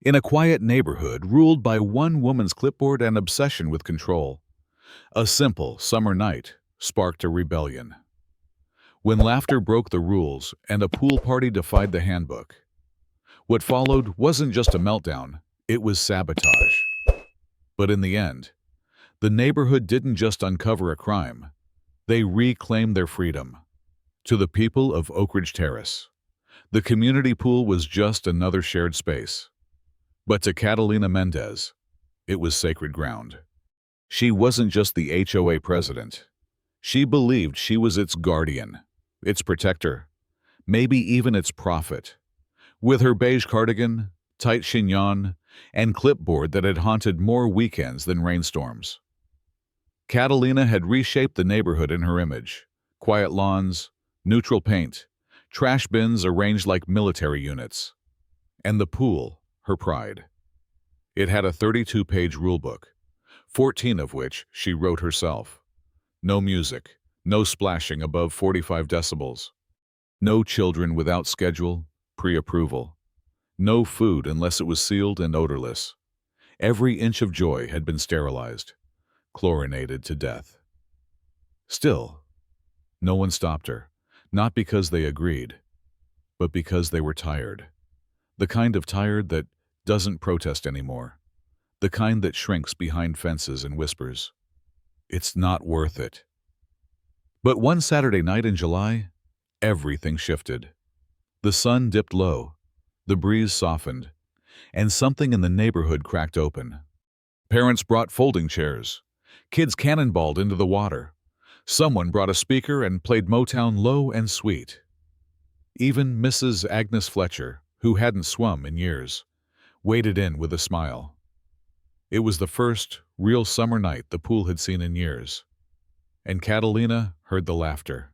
In a quiet neighborhood ruled by one woman's clipboard and obsession with control, a simple summer night sparked a rebellion. When laughter broke the rules and a pool party defied the handbook, what followed wasn't just a meltdown, it was sabotage. But in the end, the neighborhood didn't just uncover a crime, they reclaimed their freedom. To the people of Oak Ridge Terrace, the community pool was just another shared space. But to Catalina Mendez, it was sacred ground. She wasn't just the HOA president. She believed she was its guardian, its protector, maybe even its prophet. With her beige cardigan, tight chignon, and clipboard that had haunted more weekends than rainstorms, Catalina had reshaped the neighborhood in her image. Quiet lawns, neutral paint, trash bins arranged like military units. And the pool, her pride. It had a 32-page rulebook, 14 of which she wrote herself. No music, no splashing above 45 decibels. No children without schedule, pre-approval. No food unless it was sealed and odorless. Every inch of joy had been sterilized, chlorinated to death. Still, no one stopped her, not because they agreed, but because they were tired. The kind of tired that doesn't protest anymore. The kind that shrinks behind fences and whispers, "It's not worth it." But one Saturday night in July, everything shifted. The sun dipped low, the breeze softened, and something in the neighborhood cracked open. Parents brought folding chairs. Kids cannonballed into the water. Someone brought a speaker and played Motown low and sweet. Even Mrs. Agnes Fletcher, who hadn't swum in years, waded in with a smile. It was the first real summer night the pool had seen in years. And Catalina heard the laughter.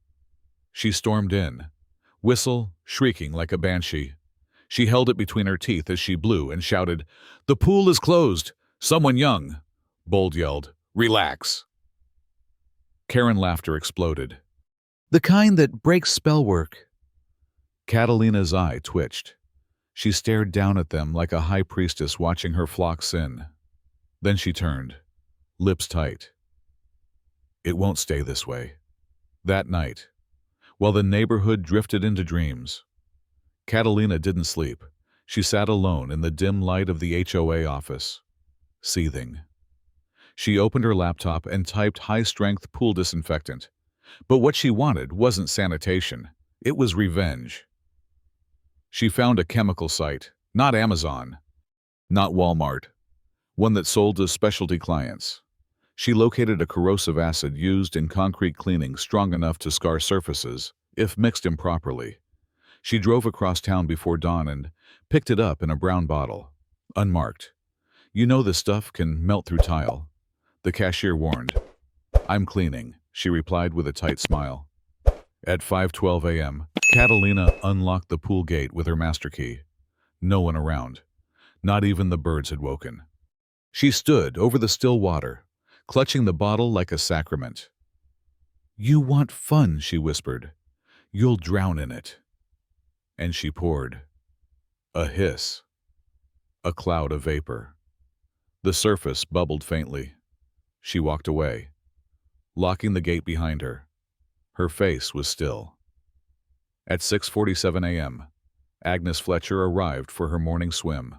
She stormed in, whistle shrieking like a banshee. She held it between her teeth as she blew and shouted, "The pool is closed! Someone young!" Bold yelled, "Relax!" Karen laughter exploded. "The kind that breaks spell work." Catalina's eye twitched. She stared down at them like a high priestess watching her flock sin. Then she turned, lips tight. It won't stay this way. That night, while the neighborhood drifted into dreams, Catalina didn't sleep. She sat alone in the dim light of the HOA office, seething. She opened her laptop and typed high-strength pool disinfectant. But what she wanted wasn't sanitation. It was revenge. She found a chemical site, not Amazon, not Walmart, one that sold to specialty clients. She located a corrosive acid used in concrete cleaning strong enough to scar surfaces, if mixed improperly. She drove across town before dawn and picked it up in a brown bottle, unmarked. "You know this stuff can melt through tile," the cashier warned. "I'm cleaning," she replied with a tight smile. At 5:12 a.m., Catalina unlocked the pool gate with her master key. No one around. Not even the birds had woken. She stood over the still water, clutching the bottle like a sacrament. "You want fun," she whispered. "You'll drown in it." And she poured. A hiss. A cloud of vapor. The surface bubbled faintly. She walked away, locking the gate behind her. Her face was still. At 6:47 a.m., Agnes Fletcher arrived for her morning swim.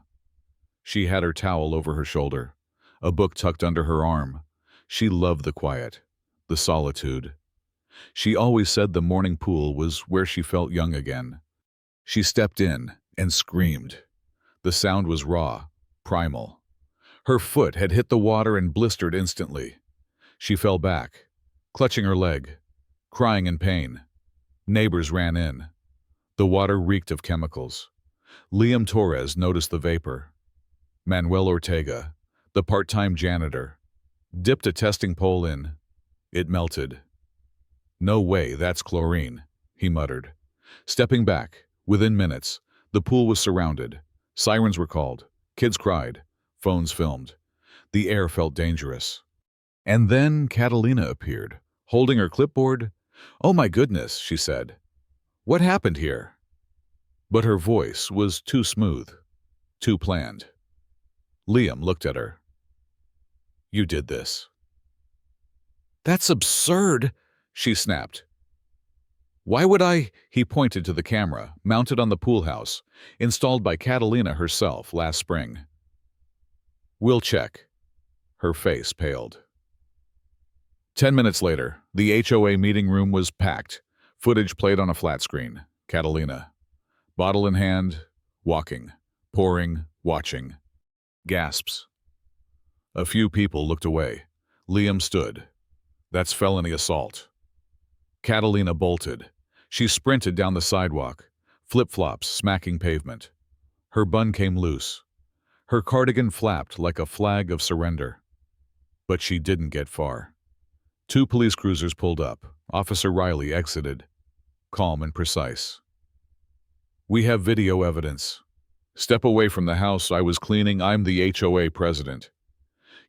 She had her towel over her shoulder, a book tucked under her arm. She loved the quiet, the solitude. She always said the morning pool was where she felt young again. She stepped in and screamed. The sound was raw, primal. Her foot had hit the water and blistered instantly. She fell back, clutching her leg, crying in pain. Neighbors ran in. The water reeked of chemicals. Liam Torres noticed the vapor. Manuel Ortega, the part-time janitor, dipped a testing pole in. It melted. "No way, that's chlorine," he muttered. Stepping back, within minutes, the pool was surrounded. Sirens were called. Kids cried. Phones filmed. The air felt dangerous. And then Catalina appeared, holding her clipboard. "Oh my goodness," she said. "What happened here?" But her voice was too smooth, too planned. Liam looked at her. You did this. That's absurd, she snapped. Why would I? He pointed to the camera, mounted on the pool house, installed by Catalina herself last spring. We'll check. Her face paled. 10 minutes later, the HOA meeting room was packed. Footage played on a flat screen. Catalina, bottle in hand, walking, pouring, watching. Gasps. A few people looked away. Liam stood. That's felony assault. Catalina bolted. She sprinted down the sidewalk, flip-flops smacking pavement. Her bun came loose. Her cardigan flapped like a flag of surrender. But she didn't get far. 2 police cruisers pulled up. Officer Riley exited, calm and precise. We have video evidence. Step away from the house I was cleaning. I'm the HOA president.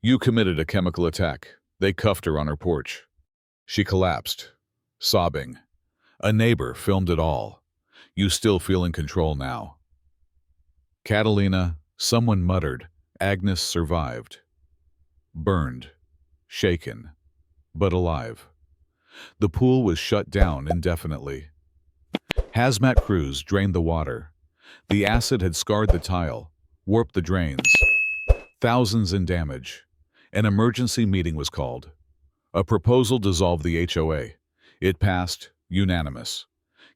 You committed a chemical attack. They cuffed her on her porch. She collapsed, sobbing. A neighbor filmed it all. You still feel in control now. Catalina, someone muttered. Agnes survived. Burned, shaken, but alive. The pool was shut down indefinitely. Hazmat crews drained the water. The acid had scarred the tile, warped the drains. Thousands in damage. An emergency meeting was called. A proposal dissolved the HOA. It passed, unanimous.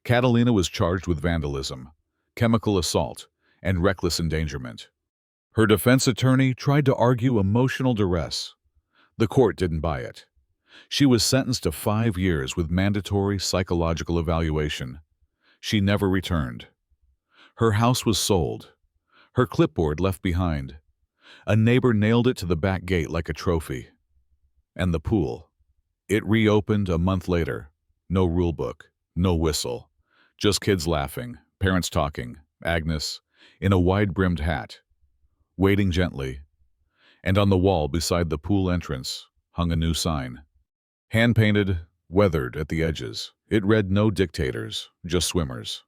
Catalina was charged with vandalism, chemical assault, and reckless endangerment. Her defense attorney tried to argue emotional duress. The court didn't buy it. She was sentenced to 5 years with mandatory psychological evaluation. She never returned. Her house was sold. Her clipboard left behind. A neighbor nailed it to the back gate like a trophy. And the pool. It reopened a month later. No rule book, no whistle. Just kids laughing, parents talking, Agnes, in a wide-brimmed hat, waiting gently. And on the wall beside the pool entrance hung a new sign. Hand-painted, weathered at the edges. It read no dictators, just swimmers.